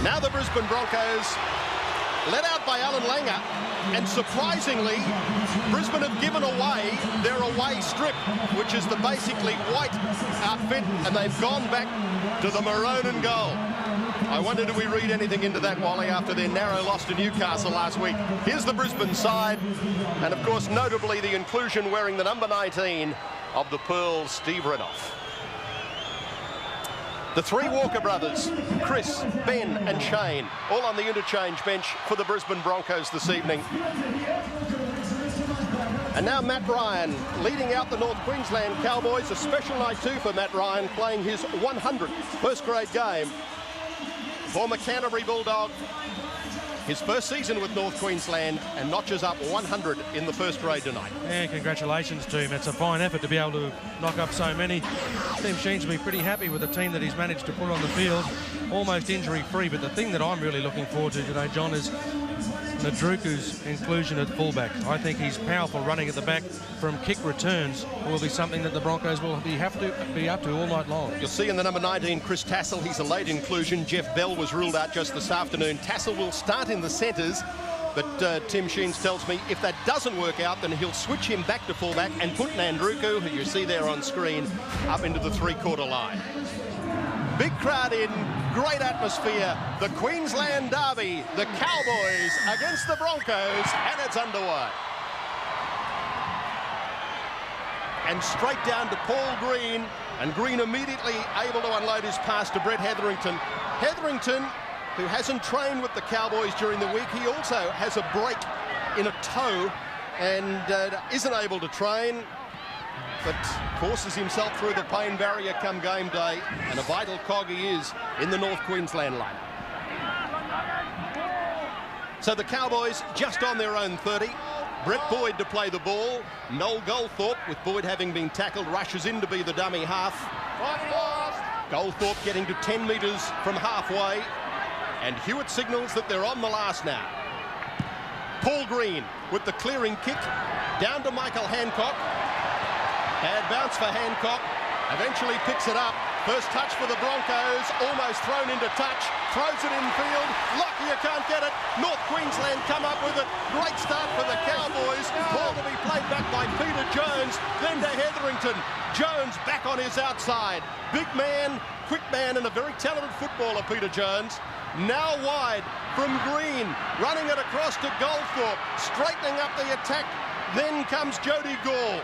Now the Brisbane Broncos, led out by Alan Langer, and surprisingly, Brisbane have given away their away strip, which is the basically white outfit, and they've gone back to the maroon and gold. I wonder, do we read anything into that, Wally, after their narrow loss to Newcastle last week? Here's the Brisbane side, and of course, notably the inclusion wearing the number 19 of the Pearls, Steve Renouf. The three Walker brothers, Chris, Ben and Shane, all on the interchange bench for the Brisbane Broncos this evening. And now Matt Ryan leading out the North Queensland Cowboys. A special night too for Matt Ryan, playing his 100th first-grade game. Former Canterbury Bulldog, his first season with North Queensland, and notches up 100 in the first grade tonight. And congratulations to him. It's a fine effort to be able to knock up so many. Tim Sheen's to be pretty happy with the team that he's managed to put on the field, almost injury-free. But the thing that I'm really looking forward to today, John, is Nadruku's inclusion at fullback. I think he's powerful running at the back from kick returns will be something that the Broncos will have to be up to all night long. You'll see in the number 19, Chris Tassel, he's a late inclusion. Jeff Bell was ruled out just this afternoon. Tassel will start in the centres, but Tim Sheens tells me if that doesn't work out, then he'll switch him back to fullback and put Nadruku, who you see there on screen, up into the three-quarter line. Big crowd in, great atmosphere. The Queensland Derby, the Cowboys against the Broncos, and it's underway. And straight down to Paul Green, and Green immediately able to unload his pass to Brett Hetherington. Hetherington, who hasn't trained with the Cowboys during the week, he also has a break in a toe and isn't able to train, but forces himself through the pain barrier come game day, and a vital cog he is in the North Queensland line. So the Cowboys just on their own 30. Brett Boyd to play the ball. Noel Goldthorpe, with Boyd having been tackled, rushes in to be the dummy half. Goldthorpe getting to 10 metres from halfway, and Hewitt signals that they're on the last now. Paul Green with the clearing kick, down to Michael Hancock. Bad bounce for Hancock, eventually picks it up. First touch for the Broncos, almost thrown into touch, throws it infield. Lucky you can't get it. North Queensland come up with it. Great start for the Cowboys. Ball to be played back by Peter Jones, then to Hetherington. Jones back on his outside. Big man, quick man, and a very talented footballer, Peter Jones. Now wide from Green, running it across to Goldthorpe, straightening up the attack. Then comes Jody Gall.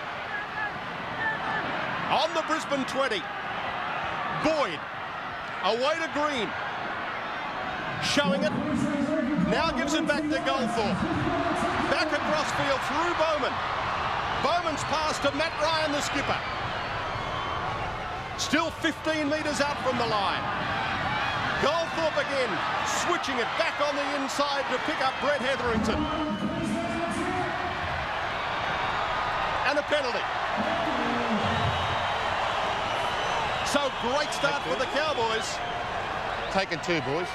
On the Brisbane 20, Boyd, away to Green, showing it, now gives it back to Goldthorpe, back across field through Bowman. Bowman's pass to Matt Ryan, the skipper. Still 15 metres out from the line. Goldthorpe again, switching it back on the inside to pick up Brett Hetherington. And a penalty. So great start for the Cowboys. Taking two, boys.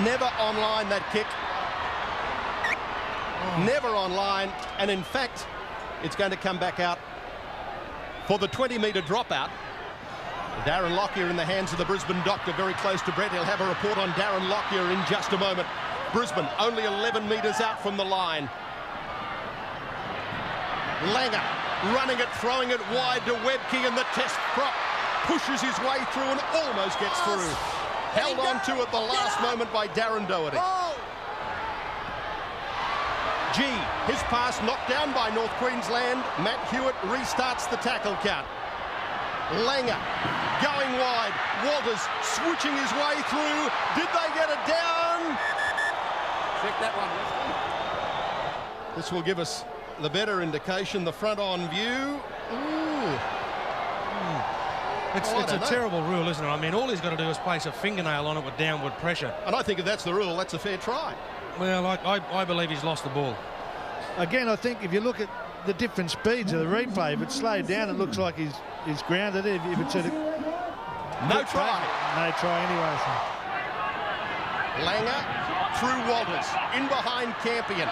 Never online, that kick. Never online. And in fact, it's going to come back out for the 20-metre dropout. Darren Lockyer in the hands of the Brisbane doctor, very close to Brett. He'll have a report on Darren Lockyer in just a moment. Brisbane only 11 metres out from the line. Langer running it, throwing it wide to Webke, and the test prop pushes his way through and almost gets through. Held on to at the last moment by Darren Doherty. G, his pass knocked down by North Queensland. Matt Hewitt restarts the tackle count. Langer going wide. Walters switching his way through. Did they get it down? Check that one. This will give us the better indication. The front on view. It's a terrible rule, isn't it? I mean, all he's got to do is place a fingernail on it with downward pressure. And I think if that's the rule, that's a fair try. Well, I believe he's lost the ball. Again, I think if you look at the different speeds of the replay, if it's slowed down, it looks like he's grounded. If it's at no try. No try anyway. So. Langer through Walters, in behind Campion,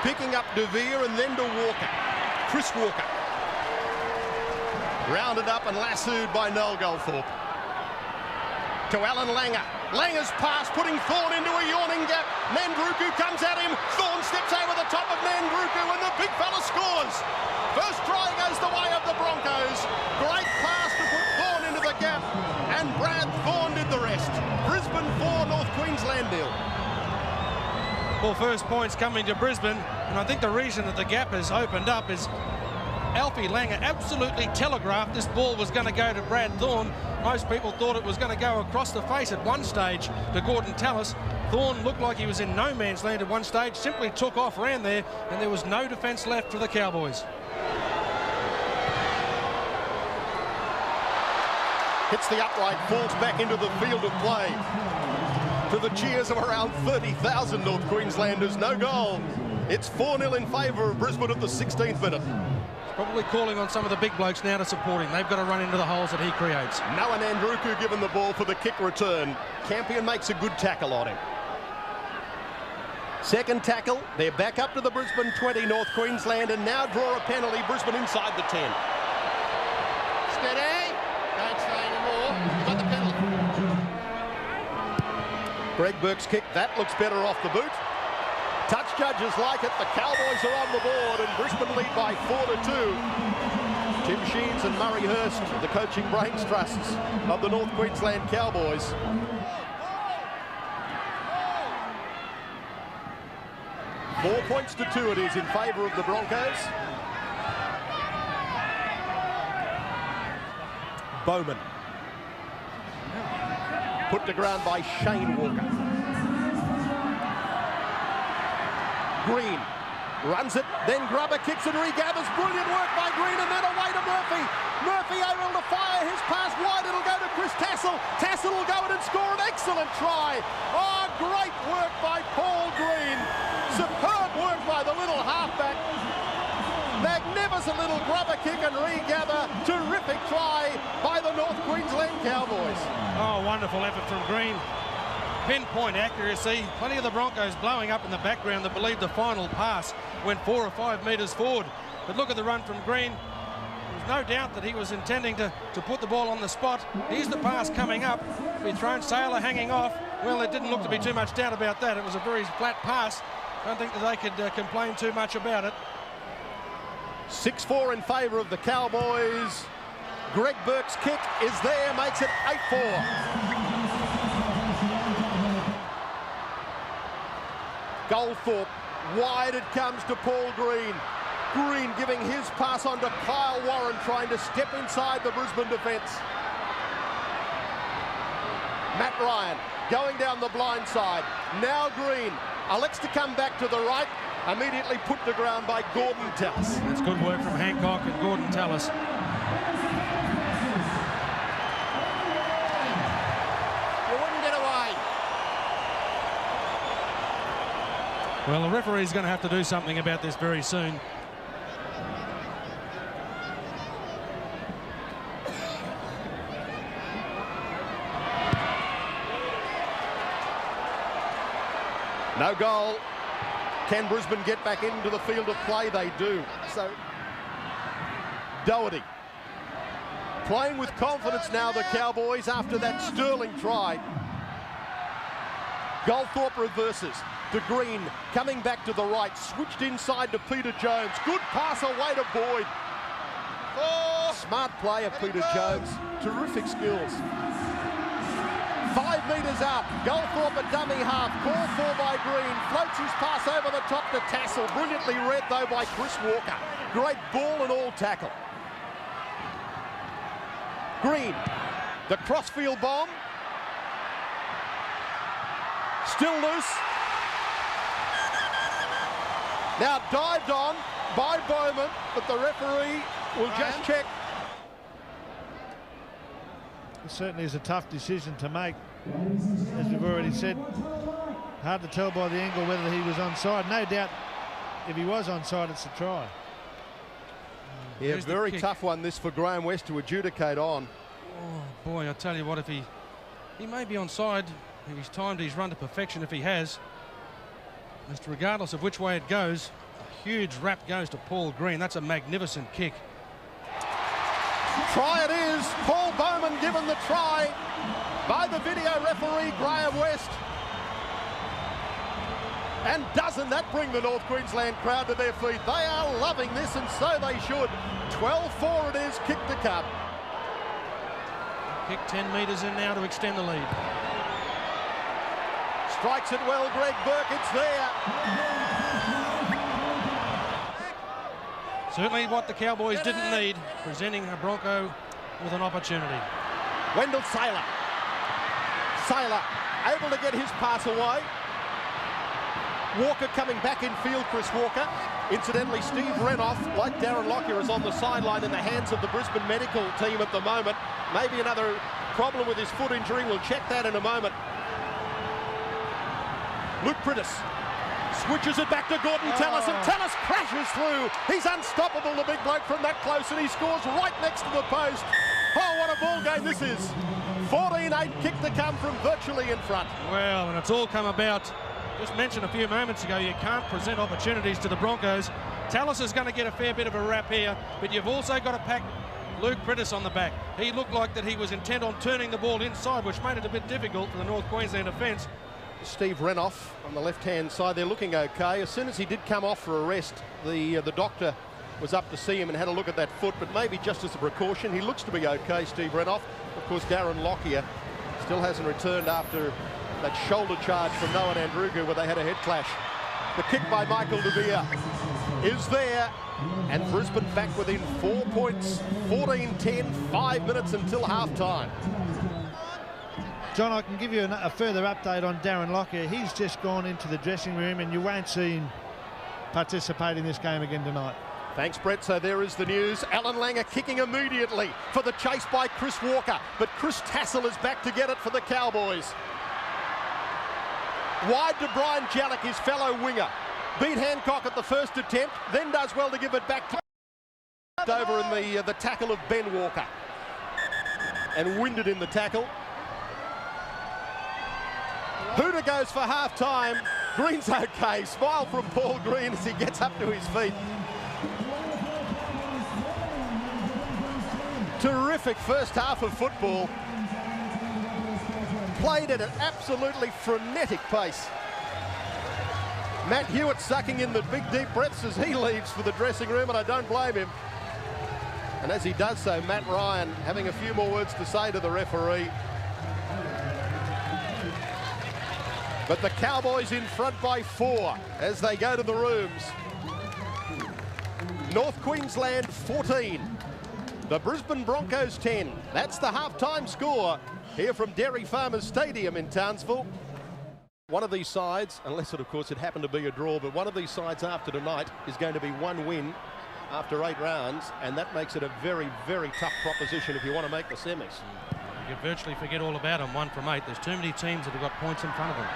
picking up De Vere and then to Walker. Chris Walker. Rounded up and lassoed by Noel Goldthorpe. To Alan Langer. Langer's pass putting Thorne into a yawning gap. Mandruku comes at him. Thorne steps over the top of Mandruku and the big fella scores. First try goes the way of the Broncos. Great pass to put Thorne into the gap. And Brad Thorne did the rest. Brisbane 4, North Queensland 0. Well, first points coming to Brisbane, and I think the reason that the gap has opened up is Alfie Langer absolutely telegraphed this ball was going to go to Brad Thorne. Most people thought it was going to go across the face at one stage to Gordon Tallis. Thorne looked like he was in no man's land at one stage, simply took off, ran there, and there was no defence left for the Cowboys. Hits the upright, falls back into the field of play. To the cheers of around 30,000 North Queenslanders, no goal. It's 4-0 in favour of Brisbane at the 16th minute. Probably calling on some of the big blokes now to support him. They've got to run into the holes that he creates. Noah Nandruku given the ball for the kick return. Campion makes a good tackle on him. Second tackle, they're back up to the Brisbane 20, North Queensland, and now draw a penalty, Brisbane inside the 10. Steady. Don't say any more. You've got the penalty. Greg Burke's kick, that looks better off the boot. Touch judges like it, the Cowboys are on the board and Brisbane lead by 4-2. Tim Sheens and Murray Hurst, the coaching brains trusts of the North Queensland Cowboys. Four points to 2 it is in favour of the Broncos. Bowman. Put to ground by Shane Walker. Green runs it, then Grubber kicks and regathers. Brilliant work by Green, and then away to Murphy. Murphy able to fire his pass wide. It'll go to Chris Tassel. Tassel will go in and score an excellent try. Oh, great work by Paul Green. Superb work by the little halfback. Magnificent little grubber kick and regather. Terrific try by the North Queensland Cowboys. Oh, wonderful effort from Green. Pinpoint accuracy. Plenty of the Broncos blowing up in the background that believed the final pass went 4 or 5 metres forward. But look at the run from Green. There's no doubt that he was intending to put the ball on the spot. Here's the pass coming up. Be thrown, Sailor hanging off. Well, it didn't look to be too much doubt about that. It was a very flat pass. I don't think that they could complain too much about it. 6-4 in favour of the Cowboys. Greg Burke's kick is there, makes it 8-4. Goldthorpe, wide it comes to Paul Green. Green giving his pass on to Kyle Warren, trying to step inside the Brisbane defence. Matt Ryan going down the blind side. Now Green elects to come back to the right. Immediately put to ground by Gordon Tallis. That's good work from Hancock and Gordon Tallis. You wouldn't get away. Well, the referee's going to have to do something about this very soon. No goal. Can Brisbane get back into the field of play? They do. So, Doherty playing with confidence now, the Cowboys, after that sterling try. Goldthorpe reverses to Green, coming back to the right, switched inside to Peter Jones. Good pass away to Boyd. Oh, smart play of Peter Jones. Terrific skills. 5 metres out, Goldthorpe a dummy half, called for by Green, floats his pass over the top to Tassel, brilliantly read though by Chris Walker. Great ball and all tackle. Green, the crossfield bomb, still loose. Now dived on by Bowman, but the referee will just check. It certainly is a tough decision to make, as we've already said. Hard to tell by the angle whether he was onside. No doubt if he was onside, it's a try. Yeah, very tough one this for Graham West to adjudicate on. Oh boy, I tell you what, if he may be onside, if he's timed his run to perfection, if he has. Just regardless of which way it goes, a huge rap goes to Paul Green. That's a magnificent kick. Try it is. Paul Bowman given the try by the video referee, Graham West. And doesn't that bring the North Queensland crowd to their feet? They are loving this, and so they should. 12-4 it is, kick the cup. Kick 10 metres in now to extend the lead. Strikes it well, Greg Burke, it's there. Certainly what the Cowboys didn't need, presenting a Bronco with an opportunity. Wendell Saylor. Saylor able to get his pass away. Walker coming back in field, Chris Walker. Incidentally, Steve Renoff, like Darren Lockyer, is on the sideline in the hands of the Brisbane medical team at the moment. Maybe another problem with his foot injury. We'll check that in a moment. Luke Prittis switches it back to Gordon Tallis, and Tallis crashes through. He's unstoppable, the big bloke, from that close, and he scores right next to the post. Oh, what a ball game this is. 14-8 kick to come from virtually in front. Well, and it's all come about. Just mentioned a few moments ago, you can't present opportunities to the Broncos. Tallis is going to get a fair bit of a rap here, but you've also got to pack Luke Prittis on the back. He looked like that he was intent on turning the ball inside, which made it a bit difficult for the North Queensland defence. Steve Renoff on the left-hand side, they're looking okay. As soon as he did come off for a rest, the doctor was up to see him and had a look at that foot, but maybe just as a precaution. He looks to be okay, Steve Renoff. Of course, Darren Lockyer still hasn't returned after that shoulder charge from Noah Andrugu where they had a head clash. The kick by Michael De Vere is there, and Brisbane back within 4 points, 14-10, 5 minutes until half-time. John, I can give you a further update on Darren Lockyer. He's just gone into the dressing room, and you won't see him participate in this game again tonight. Thanks, Brett. So there is the news. Alan Langer kicking immediately for the chase by Chris Walker, but Chris Tassel is back to get it for the Cowboys. Wide to Brian Jallick, his fellow winger. Beat Hancock at the first attempt, then does well to give it back to over in the tackle of Ben Walker. And winded in the tackle. Hooter goes for half-time. Green's okay. Smile from Paul Green as he gets up to his feet. Terrific first half of football. Played at an absolutely frenetic pace. Matt Hewitt sucking in the big deep breaths as he leaves for the dressing room, and I don't blame him. And as he does so, Matt Ryan having a few more words to say to the referee. But the Cowboys in front by 4 as they go to the rooms. North Queensland 14. The Brisbane Broncos 10. That's the half-time score here from Dairy Farmers Stadium in Townsville. One of these sides, unless it of course it happened to be a draw, but one of these sides after tonight is going to be one win after 8 rounds, and that makes it a very, very tough proposition if you want to make the semis. You could virtually forget all about them, 1 from 8. There's too many teams that have got points in front of them.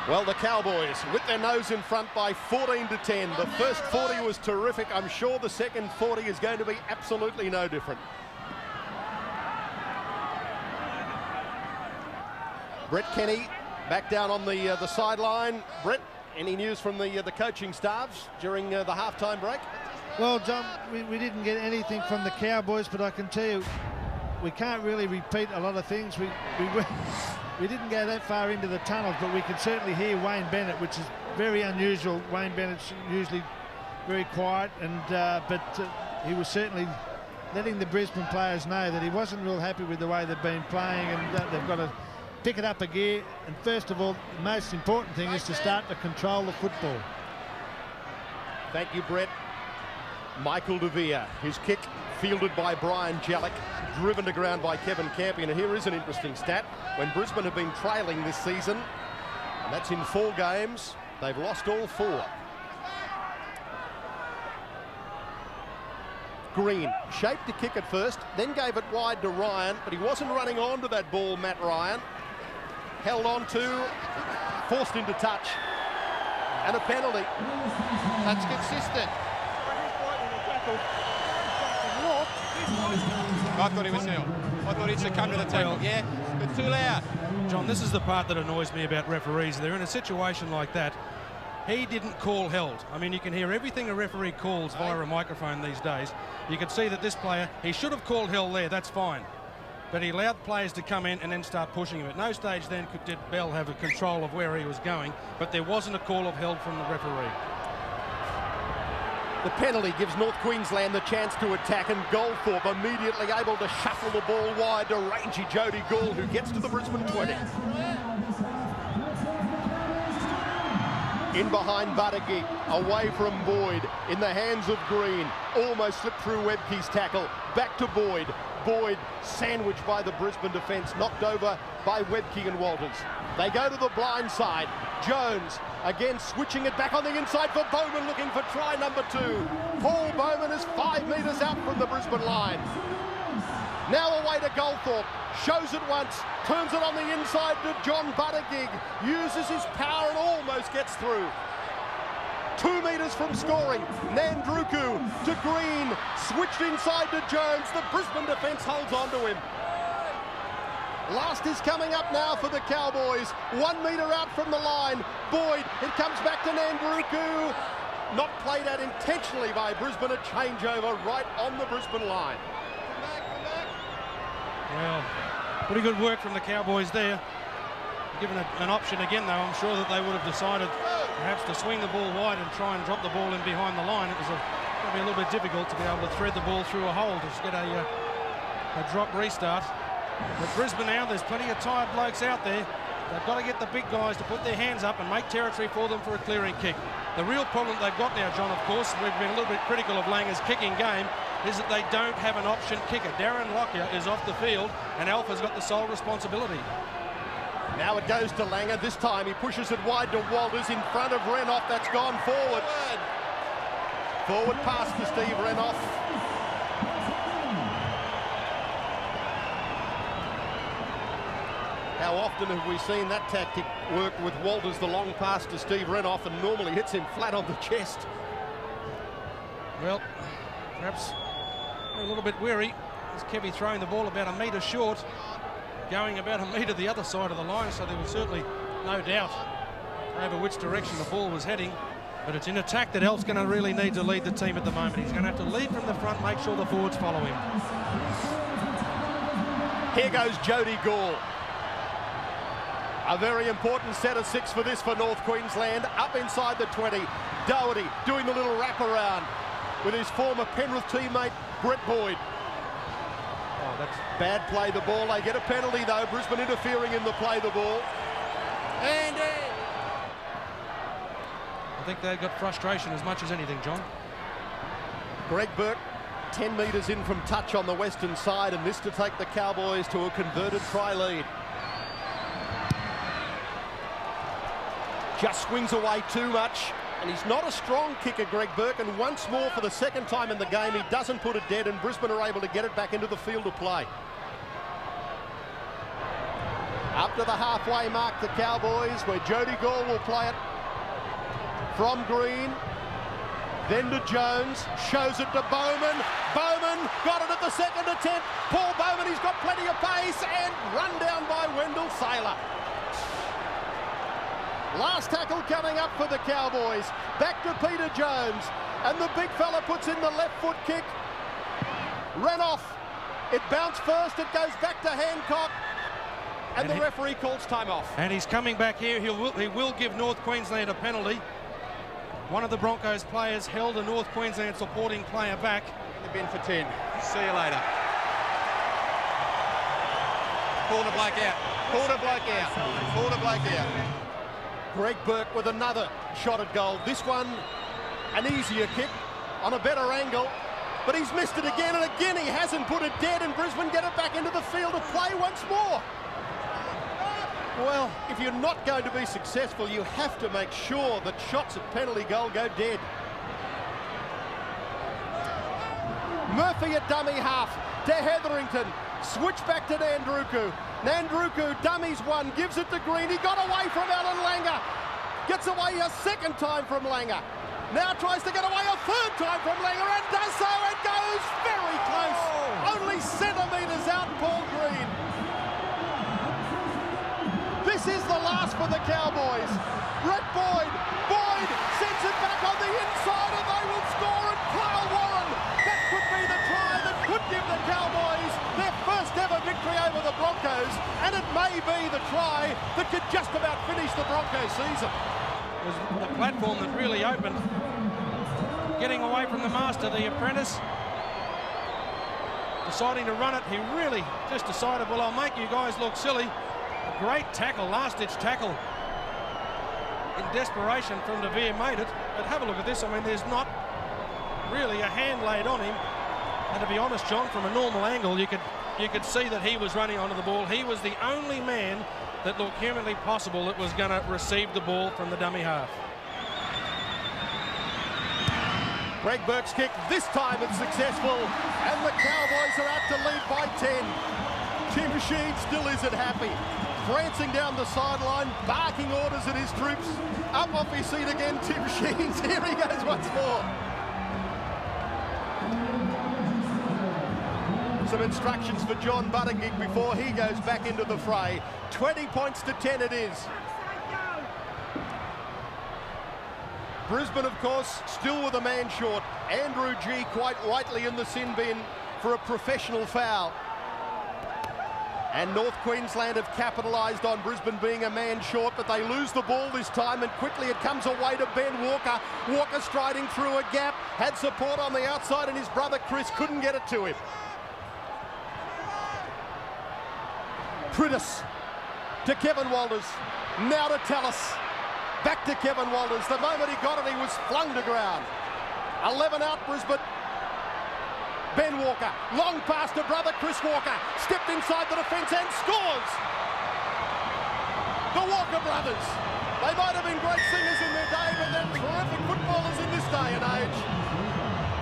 Well, the Cowboys with their nose in front by 14-10. The first 40 was terrific. I'm sure the second 40 is going to be absolutely no different. Brett Kenny back down on the sideline. Brett, any news from the coaching staffs during the halftime break? Well, John, we didn't get anything from the Cowboys, but I can tell you we can't really repeat a lot of things. We didn't go that far into the tunnels, but we could certainly hear Wayne Bennett, which is very unusual. Wayne Bennett's usually very quiet, and but he was certainly letting the Brisbane players know that he wasn't real happy with the way they've been playing, and they've got to pick it up a gear. And first of all, the most important thing is to start to control the football. Thank you, Brett. Michael De Vere, his kick fielded by Brian Jallick, driven to ground by Kevin Campion. And here is an interesting stat. When Brisbane have been trailing this season, and that's in 4 games, they've lost all 4. Green shaped to kick at first, then gave it wide to Ryan, but he wasn't running on to that ball, Matt Ryan. Held on to, forced into touch, and a penalty. That's consistent. I thought he was ill. I thought he should come to the tackle. Yeah, but too loud. John, this is the part that annoys me about referees. They're in a situation like that. he didn't call held. I mean, you can hear everything a referee calls via a microphone these days. You can see that this player, he should have called held there, that's fine. But he allowed players to come in and then start pushing him. At no stage then did Bell have a control of where he was going, but there wasn't a call of held from the referee. The penalty gives North Queensland the chance to attack, and Goldthorpe immediately able to shuffle the ball wide to rangy Jody Gould, who gets to the Brisbane 20. In behind Buttigieg, away from Boyd, in the hands of Green, almost slipped through Webke's tackle, back to Boyd. Boyd sandwiched by the Brisbane defence, knocked over by Webke and Walters. They go to the blind side. Jones again switching it back on the inside for Bowman, looking for try number 2. Paul Bowman is 5 metres out from the Brisbane line. Now away to Goldthorpe, shows it once, turns it on the inside to John Buttigieg, uses his power and almost gets through. 2 metres from scoring, Nandruku to Green, switched inside to Jones, the Brisbane defence holds on to him. Last is coming up now for the Cowboys, 1 metre out from the line, Boyd, it comes back to Nandruku, not played out intentionally by Brisbane, a changeover right on the Brisbane line. Well, pretty good work from the Cowboys there. Given an option again, though, I'm sure that they would have decided perhaps to swing the ball wide and try and drop the ball in behind the line. It was probably a little bit difficult to be able to thread the ball through a hole to get a drop restart. But Brisbane now, there's plenty of tired blokes out there. They've got to get the big guys to put their hands up and make territory for them for a clearing kick. The real problem they've got now, John, of course, we've been a little bit critical of Langer's kicking game, is that they don't have an option kicker. Darren Lockyer is off the field and Alpha's got the sole responsibility. Now it goes to Langer. This time he pushes it wide to Walters in front of Renouf. That's gone forward. Forward pass to Steve Renouf. How often have we seen that tactic work with Walters, the long pass to Steve Renouf, and normally hits him flat on the chest. Well, perhaps a little bit weary. As Kevy throwing the ball about a metre short, going about a metre the other side of the line, so there was certainly no doubt over which direction the ball was heading. But it's in attack that Elf's going to really need to lead the team at the moment. He's going to have to lead from the front, make sure the forwards follow him. Here goes Jody Gould. A very important set of 6 for this for North Queensland. Up inside the 20. Doherty doing the little wraparound with his former Penrith teammate, Brett Boyd. Oh, that's bad play the ball. They get a penalty though. Brisbane interfering in the play the ball. And I think they've got frustration as much as anything, John. Greg Burke 10 metres in from touch on the western side, and this to take the Cowboys to a converted try lead. Just swings away too much, and he's not a strong kicker, Greg Burke, and once more for the second time in the game he doesn't put it dead, and Brisbane are able to get it back into the field of play. Up to the halfway mark, the Cowboys, where Jody Gould will play it from Green, then to Jones, shows it to Bowman. Bowman got it at the second attempt. Paul Bowman, he's got plenty of pace, and run down by Wendell Saylor. Last tackle coming up for the Cowboys. Back to Peter Jones, and the big fella puts in the left foot kick. Renouf, it bounced first, it goes back to Hancock, and the referee calls time off. And he's coming back here. He will give North Queensland a penalty. One of the Broncos players held a North Queensland supporting player back. The bin for 10. See you later. Corner bloke out. Corner bloke out. Corner bloke out. Greg Burke with another shot at goal. This one, an easier kick on a better angle, but he's missed it again, and again he hasn't put it dead, and Brisbane get it back into the field of play once more. Well, if you're not going to be successful, you have to make sure that shots at penalty goal go dead. Murphy at dummy half to Hetherington. Switch back to Nandruku. Nandruku dummies one, gives it to Green. He got away from Alan Langer. Gets away a second time from Langer. Now tries to get away a third time from Langer and does so, and goes very close. Only centimetres out, Paul Green. This is the last for the Cowboys. Brett Boyd be the try that could just about finish the Broncos season. It was the platform that really opened. Getting away from the master, the apprentice. Deciding to run it, he really just decided, well, I'll make you guys look silly. A great tackle, last-ditch tackle. In desperation from De Vere made it. But have a look at this. I mean, there's not really a hand laid on him. And to be honest, John, from a normal angle, you could see that he was running onto the ball. He was the only man that looked humanly possible that was going to receive the ball from the dummy half. Greg Burke's kick, this time it's successful, and the Cowboys are out to lead by 10. Tim Sheen still isn't happy. Prancing down the sideline, barking orders at his troops. Up off his seat again, Tim Sheens. Here he goes once more. Some instructions for John Buttigieg before he goes back into the fray. 20 points to 10 it is. Brisbane, of course, still with a man short. Andrew G quite rightly in the sin bin for a professional foul. And North Queensland have capitalised on Brisbane being a man short, but they lose the ball this time, and quickly it comes away to Ben Walker. Walker striding through a gap, had support on the outside, and his brother Chris couldn't get it to him. Priddis to Kevin Walters, now to Tallis. Back to Kevin Walters. The moment he got it, he was flung to ground. 11 out, Brisbane. Ben Walker, long pass to brother Chris Walker, stepped inside the defence and scores! The Walker brothers. They might have been great singers in their day, but they're terrific footballers in this day and age.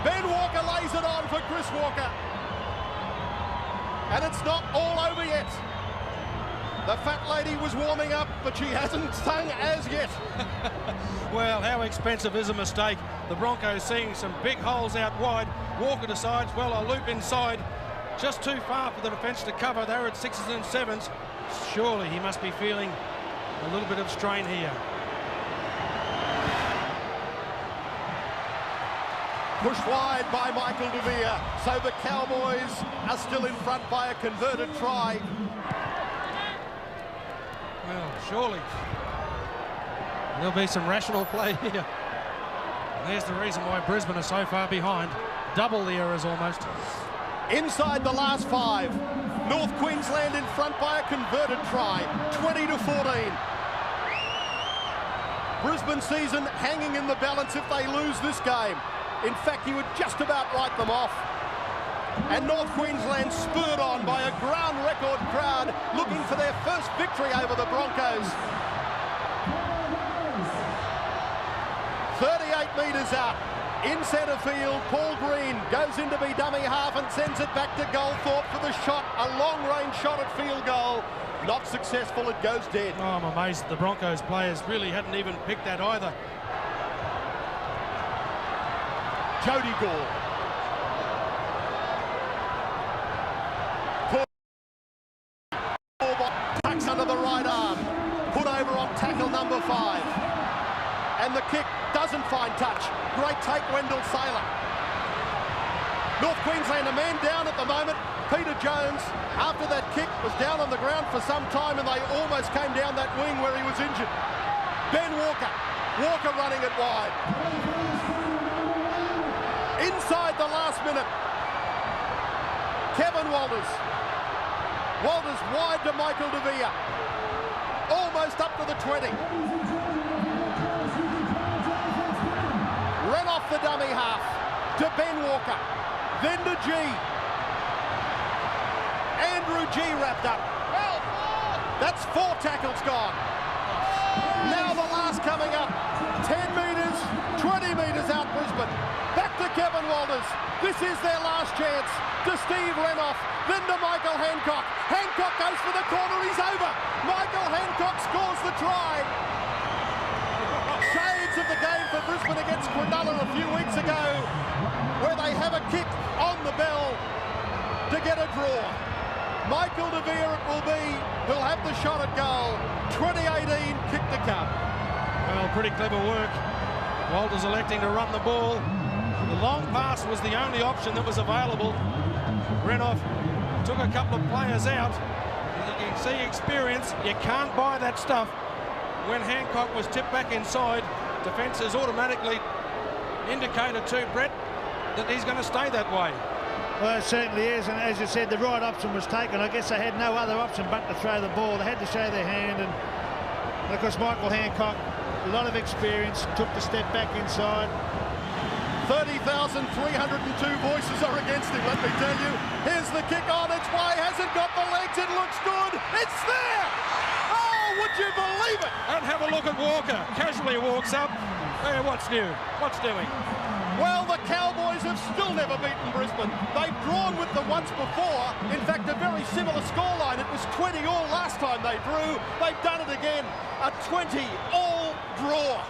Ben Walker lays it on for Chris Walker. And it's not all over yet. The fat lady was warming up, but she hasn't sung as yet. Well, how expensive is a mistake? The Broncos seeing some big holes out wide. Walker decides, well, I'll loop inside. Just too far for the defence to cover. They're at 6s and 7s. Surely he must be feeling a little bit of strain here. Pushed wide by Michael De Vere. So the Cowboys are still in front by a converted try. Well, surely there'll be some rational play here. And there's the reason why Brisbane are so far behind. Double the errors almost. Inside the last 5. North Queensland in front by a converted try. 20-14. Brisbane season hanging in the balance if they lose this game. In fact, he would just about write them off. And North Queensland spurred on by a ground record crowd looking for their first victory over the Broncos. 38 metres out. In centre field, Paul Green goes in to be dummy half and sends it back to Goldthorpe for the shot. A long-range shot at field goal. Not successful, it goes dead. Oh, I'm amazed that the Broncos players really hadn't even picked that either. Jody Gore. Tucks under the right arm. Put over on tackle number 5. And the kick doesn't find touch. Great take, Wendell Saylor. North Queensland a man down at the moment. Peter Jones, after that kick, was down on the ground for some time, and they almost came down that wing where he was injured. Ben Walker. Walker running it wide. Inside the last minute. Kevin Walters. Walters wide to Michael De Vere. Almost up to the 20. Ran off the dummy half to Ben Walker. Then to G. Andrew G wrapped up. That's 4 tackles gone. Now the last coming up. 10 metres, 20 metres out Brisbane. Back to Kevin Walters. This is their last chance. To Steve Renoff, then to Michael Hancock. Hancock goes for the corner, he's over. Michael Hancock scores the try. Shades of the game for Brisbane against Cronulla a few weeks ago, where they have a kick on the bell to get a draw. Michael De Vere it will be, who'll have the shot at goal. 2018, kick to come. Well, pretty clever work. Walters electing to run the ball. The long pass was the only option that was available. Renoff took a couple of players out. you can see experience. You can't buy that stuff. When Hancock was tipped back inside, defence has automatically indicated to Brett that he's going to stay that way. Well, it certainly is, and as you said, the right option was taken. I guess they had no other option but to throw the ball. They had to show their hand, and of course Michael Hancock, a lot of experience, took the step back inside. 30,302 voices are against him, let me tell you. Here's the kick on its way, hasn't got the legs, it looks good, it's there! Oh, would you believe it? And have a look at Walker. Casually walks up. Hey, what's new? What's doing? Well, the Cowboys have still never beaten Brisbane. They've drawn with them once before. In fact, a very similar scoreline. It was 20 all last time they drew. They've done it again. A 20 all draw.